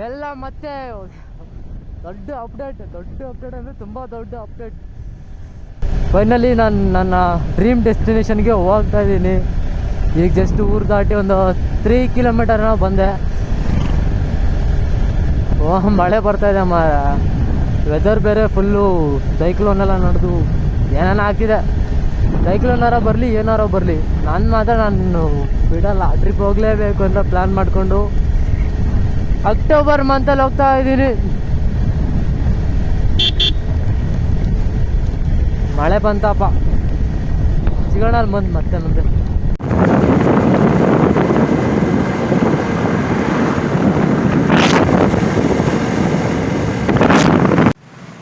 ಎಲ್ಲ ಮತ್ತೆ ದೊಡ್ಡ ಅಪ್ಡೇಟ್ ಅಂದರೆ ತುಂಬ ದೊಡ್ಡ ಅಪ್ಡೇಟ್. ಫೈನಲಿ ನಾನು ನನ್ನ ಡ್ರೀಮ್ ಡೆಸ್ಟಿನೇಷನ್ಗೆ ಹೋಗ್ತಾ ಇದ್ದೀನಿ. ಈಗ ಜಸ್ಟ್ ಊರು ದಾಟಿ ಒಂದು 3 ಕಿಲೋಮೀಟರ್ನ ಬಂದೆ. ಮಳೆ ಬರ್ತಾಯಿದೆ ವೆದರ್ ಬೇರೆ ಫುಲ್ಲು ಸೈಕ್ಲೋನೆಲ್ಲ ನಡೆದು ಏನೇನೋ ಆಗ್ತಿದೆ. ಸೈಕ್ಲೋನಾರ ಬರಲಿ ಏನಾರೋ ಬರಲಿ, ನಾನು ಬಿಡಲ್ಲ. ಟ್ರಿಪ್ ಹೋಗಲೇಬೇಕು ಅಂತ ಪ್ಲ್ಯಾನ್ ಮಾಡಿಕೊಂಡು ಅಕ್ಟೋಬರ್ ಮಂತಲ್ಲಿ ಹೋಗ್ತಾ ಇದ್ದೀನಿ. ಮಳೆ ಬಂತಪ್ಪ, ಸಿಗೋಣ ಅಲ್ಲಿ ಮತ್ತೆ ಮುಂದೆ.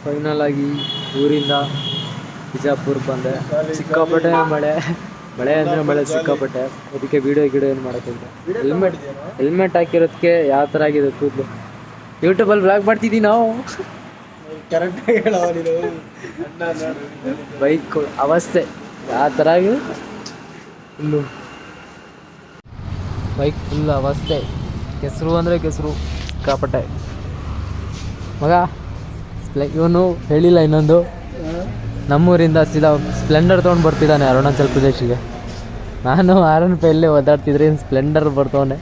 ಫೈನಲ್ ಆಗಿ ಊರಿಂದ ಬಿಜಾಪುರಕ್ಕೆ ಬಂದೆ. ಸಿಕ್ಕಾಪಟ್ಟೆ ಮಳೆ ಅಂದರೆ ಮಳೆ ಸಿಕ್ಕಾಪಟ್ಟೆ. ಅದಕ್ಕೆ ವೀಡಿಯೋ ಏನು ಮಾಡೋಕ್ಕಿಂತ ಹೆಲ್ಮೆಟ್ ಹಾಕಿರೋದಕ್ಕೆ ಯಾವ ಥರ ಆಗಿದೆ ಕೂದಲು. ಯೂಟ್ಯೂಬಲ್ಲಿ ವ್ಲಾಗ್ ಮಾಡ್ತಿದ್ದೀವಿ ನಾವು. ಕರೆಕ್ಟಾಗಿ ಹೇಳೋ ಬೈಕ್ ಅವಸ್ಥೆ ಯಾವ ಥರ ಆಗಿದೆ ಫುಲ್ಲು. ಬೈಕ್ ಫುಲ್ ಅವಸ್ಥೆ, ಕೆಸರು ಅಂದರೆ ಕೆಸರು ಸಿಕ್ಕಾಪಟ್ಟೆ. ಮಗ ಇವನು ಹೇಳಿಲ್ಲ ಇನ್ನೊಂದು, ನಮ್ಮೂರಿಂದ ಸೀದಾ ಸ್ಪ್ಲೆಂಡರ್ ತೊಗೊಂಡು ಬರ್ತಿದ್ದಾನೆ ಅರುಣಾಚಲ್ ಪ್ರದೇಶಿಗೆ. ನಾನು ಆರನ್ಪೇಲ್ಲೇ ಓದಾಡ್ತಿದ್ರೆ ಸ್ಪ್ಲೆಂಡರ್ ಬರ್ತವನೆ.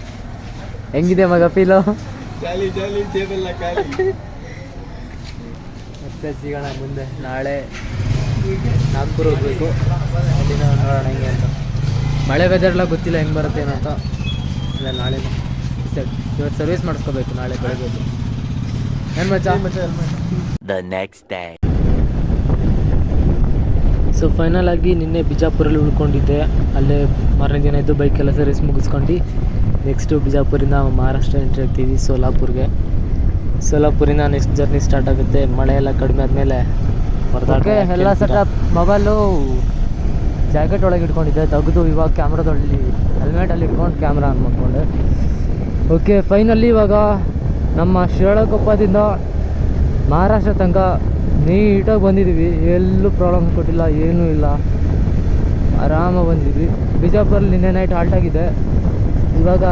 ಹೆಂಗಿದೆ ಮಗ ಫೀಲು? ಮತ್ತೆ ಸಿಗೋಣ ಮುಂದೆ. ನಾಳೆ ನಾಗ್ಪುರ ಹೋಗ್ಬೇಕು, ಅಲ್ಲಿಂದ ನೋಡೋಣ ಹೆಂಗೆ ಅಂತ. ಮಳೆ ವೆದರ್ಲ್ಲ ಗೊತ್ತಿಲ್ಲ ಹೆಂಗೆ ಬರುತ್ತೆ ಏನಂತ. ಇಲ್ಲ ನಾಳೆ ಇವತ್ತು ಸರ್ವಿಸ್ ಮಾಡಿಸ್ಕೋಬೇಕು ನಾಳೆ ಬೆಳಗ್ಗೆ. ಏನು ಮಚ್ಚ? The next day. So final ಆಗಿ ನಿನ್ನೆ ಬಿಜಾಪುರಲ್ಲಿ ಉಳ್ಕೊಂಡಿದ್ದೆ. ಅಲ್ಲೇ ಮಾರನೇ ದಿನ ಇದ್ದು ಬೈಕೆಲ್ಲ ಸರ್ವಿಸ್ ಮುಗಿಸ್ಕೊಂಡು ನೆಕ್ಸ್ಟು ಬಿಜಾಪುರಿಂದ ಮಹಾರಾಷ್ಟ್ರ ಎಂಟ್ರಿ ಆಗ್ತೀವಿ ಸೋಲಾಪುರಿಂದ ನೆಕ್ಸ್ಟ್ ಜರ್ನಿ ಸ್ಟಾರ್ಟ್ ಆಗುತ್ತೆ. ಮಳೆ ಎಲ್ಲ ಕಡಿಮೆ ಆದಮೇಲೆ ಬರ್ದಾಕೆ ಎಲ್ಲ ಸೆಟಪ್. ಮೊಬೈಲು ಜಾಕೆಟ್ ಒಳಗೆ ಇಟ್ಕೊಂಡಿದ್ದೆ, ತೆಗೆದು ಇವಾಗ ಕ್ಯಾಮ್ರಾದಲ್ಲಿ ಹೆಲ್ಮೆಟಲ್ಲಿ ಇಟ್ಕೊಂಡು ಕ್ಯಾಮ್ರಾ ಆನ್ ಮಾಡಿಕೊಂಡೆ. ಓಕೆ, ಫೈನಲಿ ಇವಾಗ ನಮ್ಮ ಶಿರಾಳಕೊಪ್ಪದಿಂದ ಮಹಾರಾಷ್ಟ್ರ ತನಕ ನೀಟಾಗಿ ಬಂದಿದ್ದೀವಿ. ಎಲ್ಲೂ ಪ್ರಾಬ್ಲಮ್ ಕೊಟ್ಟಿಲ್ಲ, ಏನೂ ಇಲ್ಲ, ಆರಾಮಾಗಿ ಬಂದಿದ್ವಿ. ಬಿಜಾಪುರಲ್ಲಿ ನಿನ್ನೆ ನೈಟ್ ಹಾಲ್ಟ್ ಆಗಿದೆ. ಇವಾಗ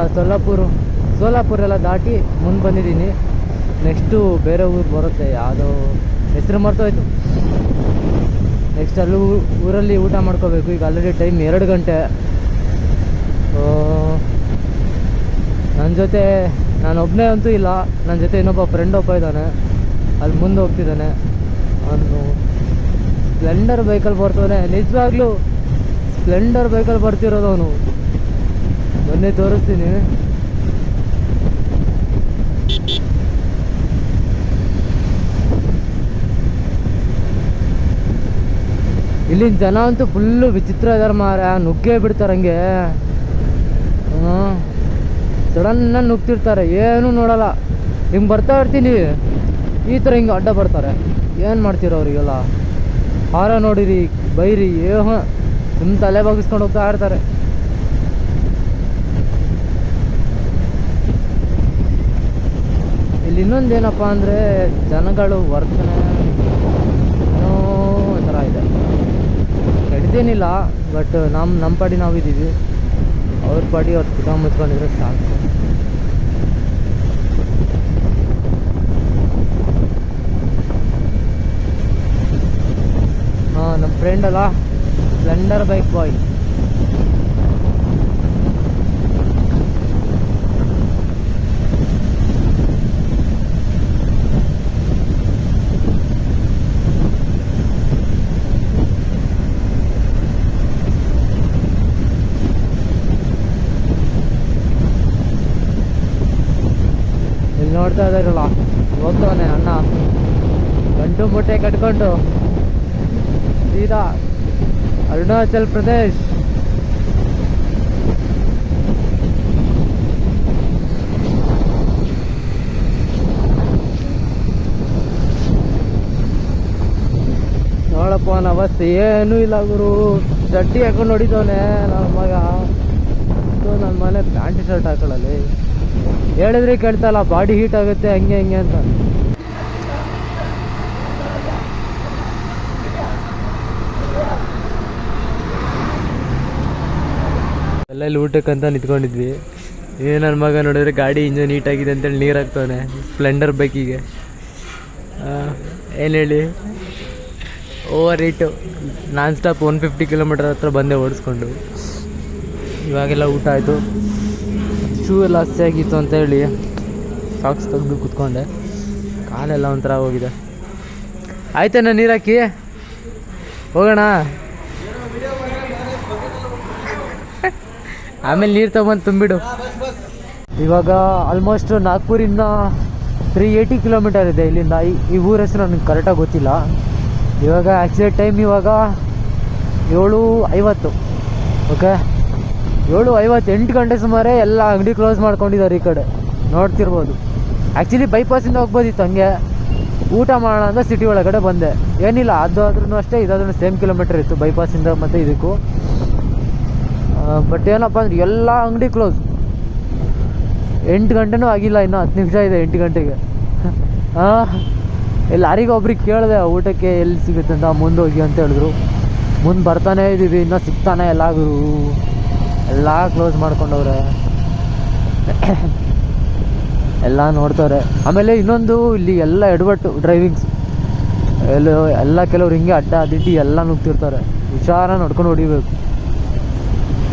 ಸೋಲಾಪುರ ಎಲ್ಲ ದಾಟಿ ಮುಂದೆ ಬಂದಿದ್ದೀನಿ. ನೆಕ್ಸ್ಟು ಬೇರೆ ಊರು ಬರುತ್ತೆ, ಯಾವುದೋ ಹೆಸರು ಮರ್ತೋಯ್ತು. ನೆಕ್ಸ್ಟ್ ಅಲ್ಲೂ ಊರಲ್ಲಿ ಊಟ ಮಾಡ್ಕೋಬೇಕು. ಈಗ ಆಲ್ರೆಡಿ ಟೈಮ್ 2 ಗಂಟೆ. ನನ್ನ ಜೊತೆ ನಾನೊಬ್ಬನೇ ಅಂತೂ ಇಲ್ಲ, ನನ್ನ ಜೊತೆ ಇನ್ನೊಬ್ಬ ಫ್ರೆಂಡ್ ಒಬ್ಬ ಇದ್ದಾನೆ, ಅಲ್ಲಿ ಮುಂದೆ ಹೋಗ್ತಿದ್ದಾನೆ. ಅವನು ಸ್ಪ್ಲೆಂಡರ್ ಬೈಕಲ್ಲಿ ಬರ್ತಾನೆ. ನಿಜವಾಗ್ಲೂ ಸ್ಪ್ಲೆಂಡರ್ ಬೈಕಲ್ಲಿ ಬರ್ತಿರೋದು ಅವನು. ಮೊನ್ನೆ ತೋರಿಸ್ತೀನಿ. ಇಲ್ಲಿನ ಜನ ಅಂತೂ ಫುಲ್ಲು ವಿಚಿತ್ರ ಇದಾರೆ ನುಗ್ಗೇ ಬಿಡ್ತಾರೆ ಹಂಗೆ. ಸಡನ್ನಾಗಿ ನುಗ್ತಿರ್ತಾರೆ, ಏನೂ ನೋಡಲ್ಲ. ಹಿಂಗೆ ಬರ್ತಾ ಇರ್ತೀನಿ, ಈ ಥರ ಹಿಂಗೆ ಅಡ್ಡ ಬರ್ತಾರೆ. ಏನು ಮಾಡ್ತೀರೋ ಅವರಿಗೆಲ್ಲ? ಹಾರ ನೋಡಿರಿ, ಬೈರಿ, ತುಂಬ ತಲೆ ಬಗ್ಗಿಸ್ಕೊಂಡು ಹೋಗ್ತಾ ಇರ್ತಾರೆ. ಇಲ್ಲಿ ಇನ್ನೊಂದು ಏನಪ್ಪ ಅಂದರೆ ಜನಗಳು ವರ್ತನೆ ಏನೋ ಒಂಥರ ಇದೆ. ಕೆಡ್ದೇನಿಲ್ಲ, ಬಟ್ ನಮ್ಮ ಪಾಡಿ ನಾವಿದ್ದೀವಿ, ಅವ್ರ ಪಾಡಿ ಅವ್ರು ಪುಟ ಮುಚ್ಕೊಂಡಿದ್ರೆ ಸಾಕು. ನಮ್ಮ ಫ್ರೆಂಡ್ ಅಲ್ಲ, ಸ್ಪ್ಲೆಂಡರ್ ಬೈಕ್ ಬಾಯ್. ಇಲ್ಲಿ ನೋಡ್ತಾ ಇದ್ದಾರಲ್ಲ, ಹೋಗ್ತವನೆ ಅಣ್ಣ ಗಂಟು ಮುಟ್ಟೆ ಕಟ್ಕೊಂಡು ಸೀದಾ ಅರುಣಾಚಲ್ ಪ್ರದೇಶ್. ನೋಡಪ್ಪ ಅವನ ಅವಸ್ಥೆ ಏನೂ ಇಲ್ಲ ಗುರು. ಚಡ್ಡಿ ಹಾಕೊಂಡು ಹೊಡಿತವನೆ ನನ್ನ ಮಗ. ನನ್ನ ಮನೆ ಪ್ಯಾಂಟ್ ಶರ್ಟ್ ಹಾಕೊಳ್ಳಲ್ಲಿ ಹೇಳಿದ್ರೆ ಕೇಳ್ತಲ್ಲ, ಬಾಡಿ ಹೀಟ್ ಆಗುತ್ತೆ ಹಂಗೆ ಹಿಂಗೆ ಅಂತ. ಎಲ್ಲೆಲ್ಲಿ ಊಟಕ್ಕಂತ ನಿಂತ್ಕೊಂಡಿದ್ವಿ. ನನ್ನ ಮಗ ನೋಡಿದ್ರೆ ಗಾಡಿ ಇಂಜನ್ ನೀಟಾಗಿದೆ ಅಂತೇಳಿ ನೀರು ಹಾಕ್ತಾನೆ ಸ್ಪ್ಲೆಂಡರ್ ಬೈಕಿಗೆ. ಏನು ಹೇಳಿ, ಓವರ್ ಏಟು ನಾನ್ ಸ್ಟಾಪ್ 150 ಕಿಲೋಮೀಟರ್ ಹತ್ರ ಬಂದೆ ಓಡಿಸ್ಕೊಂಡು. ಇವಾಗೆಲ್ಲ ಊಟ ಆಯಿತು. ಶೂ ಎಲ್ಲ ಹಸಿ ಆಗಿತ್ತು ಅಂತೇಳಿ ಸಾಕ್ಸ್ ತೆಗೆದು ಕೂತ್ಕೊಂಡೆ. ಕಾಲೆಲ್ಲ ಒಂಥರ ಹೋಗಿದೆ. ಆಯ್ತೇನ ನೀರು ಹಾಕಿ ಹೋಗೋಣ. ಆಮೇಲೆ ನೀರು ತೊಗೊಂಡು ತುಂಬಿಡು. ಇವಾಗ ಆಲ್ಮೋಸ್ಟ್ ನಾಗ್ಪುರಿಂದ 380 ಕಿಲೋಮೀಟರ್ ಇದೆ ಇಲ್ಲಿಂದ. ಈ ಊರ ಹೆಸರು ನನಗೆ ಕರೆಕ್ಟಾಗಿ ಗೊತ್ತಿಲ್ಲ. ಇವಾಗ ಆ್ಯಕ್ಚುಲಿ ಟೈಮ್ ಇವಾಗ 7:50. ಓಕೆ, 7:50, 8 ಗಂಟೆ ಸುಮಾರೇ ಎಲ್ಲ ಅಂಗಡಿ ಕ್ಲೋಸ್ ಮಾಡ್ಕೊಂಡಿದ್ದಾರೆ ಈ ಕಡೆ ನೋಡ್ತಿರ್ಬೋದು. ಆ್ಯಕ್ಚುಲಿ ಬೈಪಾಸಿಂದ ಹೋಗ್ಬೋದಿತ್ತು, ಹಂಗೆ ಊಟ ಮಾಡೋಣ ಅಂತ ಸಿಟಿ ಒಳಗಡೆ ಬಂದೆ. ಏನಿಲ್ಲ, ಅದು ಆದ್ರೂ ಅಷ್ಟೇ ಇದಾದ್ರೂ ಸೇಮ್ ಕಿಲೋಮೀಟರ್ ಇತ್ತು ಬೈಪಾಸಿಂದ ಮತ್ತು ಇದಕ್ಕೂ. ಬಟ್ ಏನಪ್ಪ ಅಂದ್ರೆ ಎಲ್ಲ ಅಂಗಡಿ ಕ್ಲೋಸ್. 8 ಗಂಟೆನೂ ಆಗಿಲ್ಲ, ಇನ್ನೂ 10 ನಿಮಿಷ ಇದೆ 8 ಗಂಟೆಗೆ. ಲಾರಿಗೆ ಒಬ್ರಿಗೆ ಕೇಳಿದೆ ಊಟಕ್ಕೆ ಎಲ್ಲಿ ಸಿಗುತ್ತೆ ಅಂತ, ಮುಂದೆ ಹೋಗಿ ಅಂತ ಹೇಳಿದ್ರು. ಮುಂದೆ ಬರ್ತಾನೇ ಇದ್ದೀವಿ, ಇನ್ನೂ ಸಿಗ್ತಾನೆ ಎಲ್ಲ ಕ್ಲೋಸ್ ಮಾಡ್ಕೊಂಡವ್ರೆ. ಎಲ್ಲ ನೋಡ್ತಾರೆ. ಆಮೇಲೆ ಇನ್ನೊಂದು, ಇಲ್ಲಿ ಎಲ್ಲ ಎಡವಟ್ಟು ಡ್ರೈವಿಂಗ್ಸ್ ಎಲ್ಲ ಕೆಲವ್ರು ಹಿಂಗೆ ಅಡ್ಡ ಅದಿಡ್ಡಿ ಎಲ್ಲ ನುಗ್ತಿರ್ತಾರೆ. ಹುಷಾರ ನೋಡ್ಕೊಂಡು ಹೊಡಿಬೇಕು.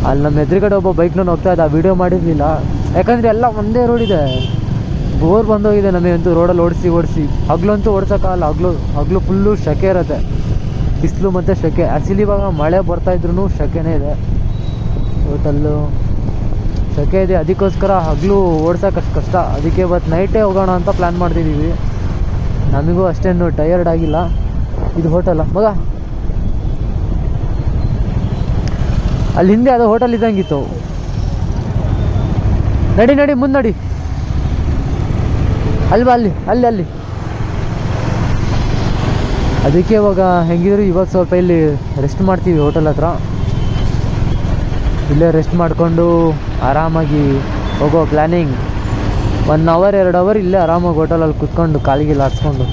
ಅಲ್ಲಿ ನಮ್ಮ ಎದುರುಗಡೆ ಒಬ್ಬ ಬೈಕ್ನ ಹೋಗ್ತಾ ಇದ್ದ, ವೀಡಿಯೋ ಮಾಡಿರಲಿಲ್ಲ ಯಾಕಂದರೆ ಎಲ್ಲ ಒಂದೇ ರೋಡ್ ಇದೆ. ಬೋರ್ ಬಂದೋಗಿದೆ ನಮಗಂತೂ ರೋಡಲ್ಲಿ ಓಡಿಸಿ. ಹಗ್ಲಂತೂ ಓಡ್ಸೋಕ್ಕಾಗಲ್ಲ. ಹಗ್ಲು ಫುಲ್ಲು ಸೆಕೆ ಇರುತ್ತೆ, ಬಿಸಿಲು ಮತ್ತು ಸೆಕೆ. ಆ್ಯಕ್ಚುಲಿ ಇವಾಗ ಮಳೆ ಬರ್ತಾಯಿದ್ರು ಸೆಕೆನೇ ಇದೆ, ಟೋಟಲ್ಲು ಸೆಕೆ ಇದೆ. ಅದಕ್ಕೋಸ್ಕರ ಹಗಲು ಓಡ್ಸೋಕ್ಕಷ್ಟು ಕಷ್ಟ. ಅದಕ್ಕೆ ಇವತ್ತು ನೈಟೇ ಹೋಗೋಣ ಅಂತ ಪ್ಲ್ಯಾನ್ ಮಾಡ್ತಿದ್ದೀವಿ. ನಮಗೂ ಅಷ್ಟೇನು ಟಯರ್ಡ್ ಆಗಿಲ್ಲ. ಇದು ಹೋಟೆಲ್ಲ ಮಗ, ಅಲ್ಲಿ ಹಿಂದೆ ಅದು ಹೋಟೆಲ್ ಇದ್ದಂಗಿತ್ತು. ನಡಿ ಮುಂದೆ ನಡಿ, ಅಲ್ವಾ ಅಲ್ಲಿ. ಅದಕ್ಕೆ ಇವಾಗ ಹೆಂಗಿದ್ರು ಇವಾಗ ಸ್ವಲ್ಪ ಇಲ್ಲಿ ರೆಸ್ಟ್ ಮಾಡ್ತೀವಿ ಹೋಟೆಲ್ ಹತ್ರ. ಇಲ್ಲೇ ರೆಸ್ಟ್ ಮಾಡಿಕೊಂಡು ಆರಾಮಾಗಿ ಹೋಗೋ ಪ್ಲ್ಯಾನಿಂಗ್. 1 ಅವರ್ 2 ಅವರ್ ಇಲ್ಲೇ ಆರಾಮಾಗಿ ಹೋಟೆಲಲ್ಲಿ ಕುತ್ಕೊಂಡು ಕಾಲಿಗೆ ಹಾಕ್ಸ್ಕೊಂಡು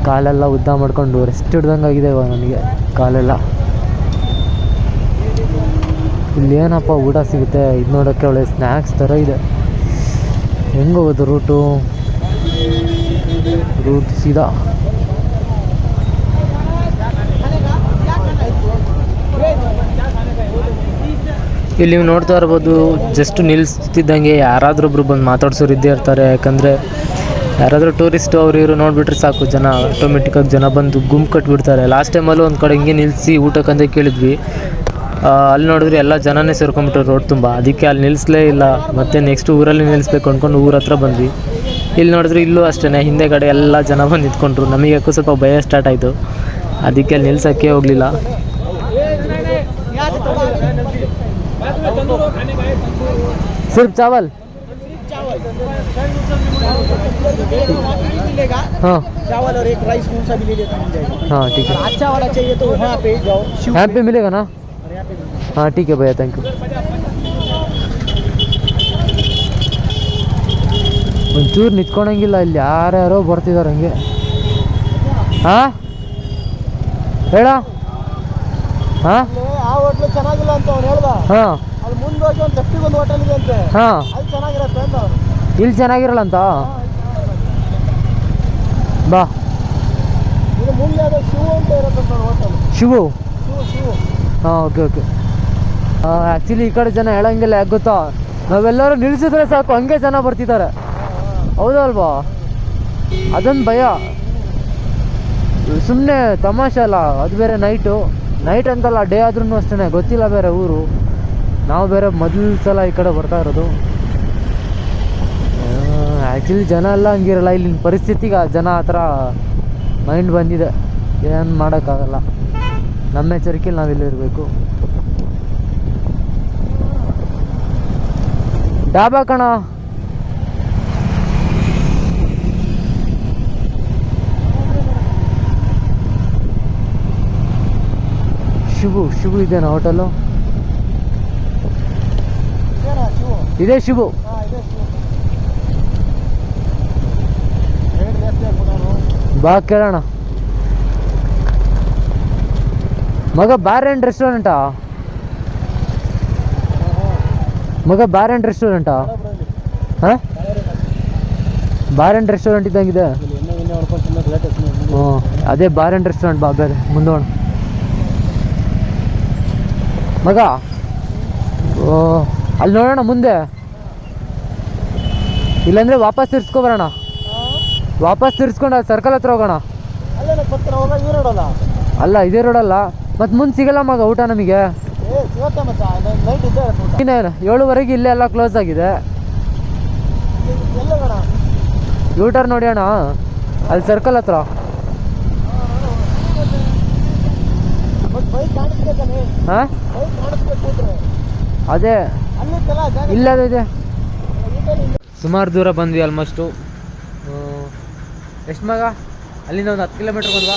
ಕಾಲೆಲ್ಲ ಉದ್ದ ಮಾಡಿಕೊಂಡು ರೆಸ್ಟ್ ಹಿಡ್ದಂಗೆ ಆಗಿದೆ ಇವಾಗ ನನಗೆ ಕಾಲೆಲ್ಲ. ಇಲ್ಲೇನಪ್ಪ ಊಟ ಸಿಗುತ್ತೆ, ಇದು ನೋಡೋಕ್ಕೆ ಒಳ್ಳೆ ಸ್ನ್ಯಾಕ್ಸ್ ಥರ ಇದೆ. ಹೆಂಗೆ ಹೋಗೋದು ರೂಟ್ ಸೀದಾ ಇಲ್ಲಿ ನೀವು ನೋಡ್ತಾ ಇರ್ಬೋದು. ಜಸ್ಟ್ ನಿಲ್ಲಿಸ್ತಿದ್ದಂಗೆ ಯಾರಾದರೂ ಒಬ್ರು ಬಂದು ಮಾತಾಡ್ಸೋರು ಇದ್ದೇ ಇರ್ತಾರೆ. ಯಾಕಂದರೆ ಯಾರಾದರೂ ಟೂರಿಸ್ಟು ಅವರು ಇವರು ನೋಡಿಬಿಟ್ರೆ ಸಾಕು, ಜನ ಆಟೋಮೆಟಿಕ್ಕಾಗಿ ಜನ ಬಂದು ಗುಂಪು ಕಟ್ಟಿಬಿಡ್ತಾರೆ. ಲಾಸ್ಟ್ ಟೈಮಲ್ಲೂ ಒಂದು ಕಡೆ ಹಿಂಗೆ ನಿಲ್ಲಿಸಿ ಊಟಕ್ಕಂತ ಕೇಳಿದ್ವಿ. ಅಲ್ಲಿ ನೋಡಿದ್ರೆ ಎಲ್ಲ ಜನನೇ ಸೇರ್ಕೊಂಡ್ಬಿಟ್ರು ರೋಡ್ ತುಂಬ. ಅದಕ್ಕೆ ಅಲ್ಲಿ ನಿಲ್ಲಿಸಲೇ ಇಲ್ಲ. ಮತ್ತು ನೆಕ್ಸ್ಟ್ ಊರಲ್ಲಿ ನಿಲ್ಲಿಸ್ಬೇಕು ಅಂದ್ಕೊಂಡು ಊರ ಹತ್ರ ಬಂದ್ವಿ. ಇಲ್ಲಿ ನೋಡಿದ್ರೆ ಇಲ್ಲೂ ಅಷ್ಟೇ ಹಿಂದೆಗಡೆ ಎಲ್ಲ ಜನ ಬಂದು ನಿಂತ್ಕೊಂಡ್ರು. ನಮಗೆ ಯಾಕೋ ಸ್ವಲ್ಪ ಭಯ ಸ್ಟಾರ್ಟ್ ಆಯಿತು. ಅದಕ್ಕೆ ಅಲ್ಲಿ ನಿಲ್ಸೋಕ್ಕೆ ಹೋಗಲಿಲ್ಲ. सिर्फ चावल हाँ चावल और एक राइस कौन सा भी ले लेता मिल जाएगा. हाँ ठीक है. अच्छा वाला चाहिए तो वहाँ पे जाओ, यहाँ पे मिलेगा ना. हाँ ठीक है भैया, थैंक यू. ಒಂಚೂರು ನಿಂತ್ಕೊಳಂಗಿಲ್ಲ. ಇಲ್ಲಿ ಯಾರ್ಯಾರೋ ಬರ್ತಿದ್ದಾರೆ ಹಂಗೆ. ಹಾಂ ಹೇಳ. ಹಾಂ ಆ ಹೋಟ್ಲು ಚೆನ್ನಾಗಿಲ್ಲ ಅಂತ ಅವ್ನು ಹೇಳ್ದ. ಹಾಂ ಅಲ್ಲಿ ಮುಂದೆ ಹೋಗಿ ಒಂದು ಲೆಫ್ಟಿಗೆ ಒಂದು ಹೋಟೆಲ್ ಇದೆ ಅಂತೆ, ಹಾಂ ಅಲ್ಲಿ ಚೆನ್ನಾಗಿರುತ್ತೆ ಅಂತ ಅವ್ನು. ಇಲ್ಲಿ ಚೆನ್ನಾಗಿರಲ್ಲ ಅಂತ. ಬಾ, ಇದು ಮುಂದೆ ಅದು ಶಿವು ಅಂತ ಇರುತ್ತೆ ನೋಡಿ ಹೋಟೆಲ್. ಶಿವು. ಶಿವು ಹಾಂ ಓಕೆ. ಆ್ಯಕ್ಚುಲಿ ಈ ಕಡೆ ಜನ ಹೇಳಂಗಿಲ್ಲ. ಯಾಕೆ ಗೊತ್ತಾ, ನಾವೆಲ್ಲರೂ ನಿಲ್ಲಿಸಿದ್ರೆ ಸಾಕು ಹಂಗೆ ಜನ ಬರ್ತಿದ್ದಾರೆ. ಹೌದಲ್ವಾ, ಅದೊಂದು ಭಯ. ಸುಮ್ಮನೆ ತಮಾಷೆ ಅಲ್ಲ. ಅದು ಬೇರೆ ನೈಟ್ ಅಂತಲ್ಲ, ಡೇ ಆದ್ರೂ ಅಷ್ಟೇ. ಗೊತ್ತಿಲ್ಲ ಬೇರೆ ಊರು. ನಾವು ಬೇರೆ ಮೊದಲ ಸಲ ಈ ಕಡೆ ಬರ್ತಾ ಇರೋದು. ಆ್ಯಕ್ಚುಲಿ ಜನ ಎಲ್ಲ ಹಂಗಿರಲ್ಲ. ಇಲ್ಲಿನ ಪರಿಸ್ಥಿತಿಗೆ ಜನ ಆ ಥರ ಮೈಂಡ್ ಬಂದಿದೆ. ಏನು ಮಾಡೋಕ್ಕಾಗಲ್ಲ. ನಮ್ಮ ಎಚ್ಚರಿಕೆಯಲ್ಲಿ ನಾವಿಲ್ಲಿರಬೇಕು. ಡಾಬಾ ಕಣ. ಶಿವು ಇದೆನಾ ಹೋಟೆಲು? ಇದೇ ಶಿವು. ಬಾ ಕೇಳೋಣ. ಮಗ ಬಾರ್ ಆ್ಯಂಡ್ ರೆಸ್ಟೋರೆಂಟಾ? ಮಗ ಬಾರ್ ಆ್ಯಂಡ್ ರೆಸ್ಟೋರೆಂಟಾ? ಹಾಂ, ಬಾರ್ ಆ್ಯಂಡ್ ರೆಸ್ಟೋರೆಂಟ್ ಇದ್ದಂಗಿದೆ. ಹ್ಞೂ, ಅದೇ ಬಾರ್ ಆ್ಯಂಡ್ ರೆಸ್ಟೋರೆಂಟ್. ಬಾ ಬೇರೆ ಮುಂದೋಣ ಮಗ. ಓ, ಅಲ್ಲಿ ನೋಡೋಣ ಮುಂದೆ, ಇಲ್ಲಾಂದರೆ ವಾಪಸ್ ತಿರ್ಸ್ಕೊಬರೋಣ. ವಾಪಸ್ ತಿರ್ಸ್ಕೊಂಡು ಅಲ್ಲಿ ಸರ್ಕಲ್ ಹತ್ರ ಹೋಗೋಣ. ಅಲ್ಲ, ಇದೇ ರೋಡಲ್ಲ. ಮತ್ತು ಮುಂದೆ ಸಿಗಲ್ಲ ಮಗ ಊಟ ನಮಗೆ. 7:30 ಇಲ್ಲೇ ಎಲ್ಲ ಕ್ಲೋಸ್ ಆಗಿದೆ. ಯೂಟರ್ ನೋಡಿ ಅಣ್ಣ, ಅಲ್ಲಿ ಸರ್ಕಲ್ ಹತ್ರ. ಹಾಂ, ಅದೇ ಇಲ್ಲ ಇದೆ. ಸುಮಾರು ದೂರ ಬಂದ್ವಿ, ಆಲ್ಮೋಸ್ಟು. ಎಷ್ಟು ಮಗ? ಅಲ್ಲಿಂದ ಒಂದು 10 ಕಿಲೋಮೀಟ್ರ್ ಬಂದ್ವಾ?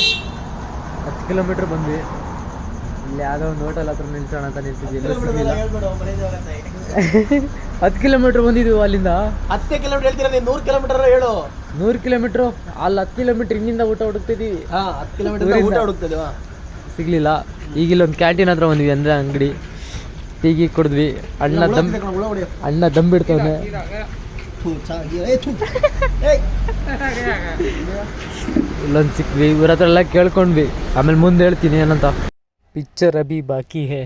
10 ಕಿಲೋಮೀಟ್ರ್ ಬಂದ್ವಿ. ಇಲ್ಲಿ ಯಾವುದೋ ಒಂದು ಹೋಟೆಲ್ ಹತ್ರ ನಿಲ್ಸೋಣ ಅಂತ ನಿಲ್ಸಿದ್ವಿ, ಎಲ್ಲೂ ಸಿಗಲಿಲ್ಲ. 10 ಕಿಲೋಮೀಟ್ರ್ ಬಂದಿದ್ವಿ ಅಲ್ಲಿಂದ. 10 ಕಿಲೋಮೀಟರ್ ಹೇಳ್ತೀರಾ ನೀವು? 100 ಕಿಲೋಮೀಟರ್ ಹೇಳು. 100 ಕಿಲೋಮೀಟ್ರು ಅಲ್ಲಿ 10 ಕಿಲೋಮೀಟ್ರ್ ಹಿಂದಿಂದ ಊಟ ಹುಡುಕ್ತಿದ್ದೀವಿ. 10 ಕಿಲೋಮೀಟರ್ ಊಟ ಹುಡುಕ್ತಿದ್ವಾ? ಸಿಗಲಿಲ್ಲ. ಈಗಿಲ್ಲೊಂದು ಕ್ಯಾಂಟೀನ್ ಹತ್ರ ಬಂದ್ವಿ, ಅಂದರೆ ಅಂಗಡಿ. ಟೀಗಿ ಕುಡಿದ್ವಿ. ಅಣ್ಣ ದಮ್ ಬಿಡ್ತವನೆ. ಇಲ್ಲೊಂದು ಸಿಕ್ವಿ, ಇವ್ರ ಹತ್ರ ಎಲ್ಲ ಕೇಳ್ಕೊಂಡ್ವಿ. ಆಮೇಲೆ ಮುಂದೆ ಹೇಳ್ತೀನಿ ಏನಂತ. ಪಿಕ್ಚರ್ ಅಭಿ ಬಾಕಿ ಹೇ.